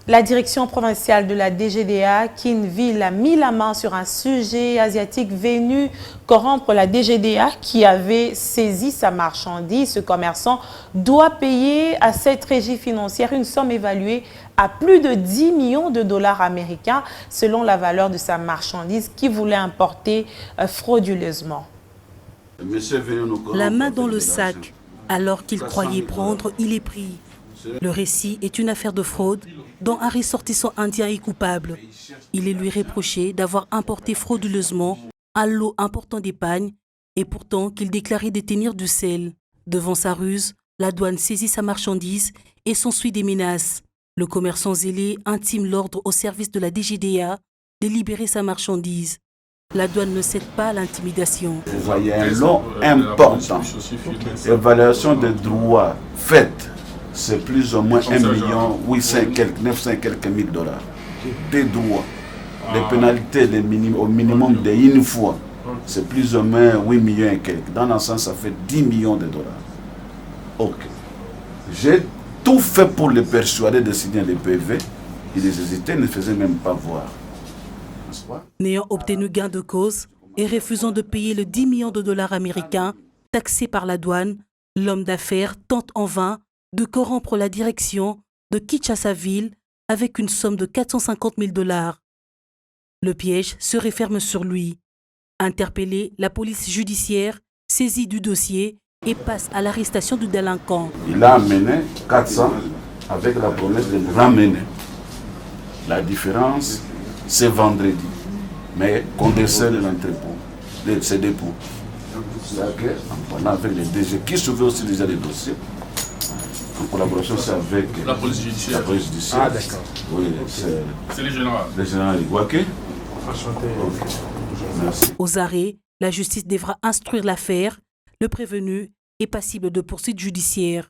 La direction provinciale de la DGDA, Kinville, a mis la main sur un sujet asiatique venu corrompre la DGDA qui avait saisi sa marchandise. Ce commerçant doit payer à cette régie financière une somme évaluée à plus de 10 millions de dollars américains selon la valeur de sa marchandise qu'il voulait importer frauduleusement. La main dans le sac, alors qu'il croyait prendre, il est pris. Le récit est une affaire de fraude dont un ressortissant indien est coupable. Il est lui reproché d'avoir importé frauduleusement un lot important d'épargne et pourtant qu'il déclarait détenir du sel. Devant sa ruse, la douane saisit sa marchandise et s'ensuit des menaces. Le commerçant zélé intime l'ordre au service de la DGDA de libérer sa marchandise. La douane ne cède pas à l'intimidation. Vous voyez un lot important. L'évaluation des droits faite, c'est plus ou moins 1 million 800 quelques, 900 quelques mille dollars. Des droits. Les pénalités au minimum d'une fois, c'est plus ou moins 8 millions et quelques. Dans l'ensemble, ça fait 10 millions de dollars. Ok. J'ai tout fait pour les persuader de signer les PV. Ils hésitaient, ne faisaient même pas voir. N'ayant obtenu gain de cause et refusant de payer le 10 millions de dollars américains taxés par la douane, l'homme d'affaires tente en vain de corrompre la direction de Kinshasa-Ville avec une somme de 450 000 dollars. Le piège se referme sur lui. Interpellé, la police judiciaire saisit du dossier et passe à l'arrestation du délinquant. Il a amené 400 avec la promesse de le ramener. La différence, c'est vendredi. Mais qu'on décèle l'entrepôt, ses dépôts. On a avec les DG qui suivaient aussi déjà les dossiers. En collaboration, c'est avec la police judiciaire. Ah, d'accord. Oui, c'est les généraux. Les généraux Iguaké. Enchanté. Okay. Merci. Aux arrêts, la justice devra instruire l'affaire. Le prévenu est passible de poursuites judiciaires.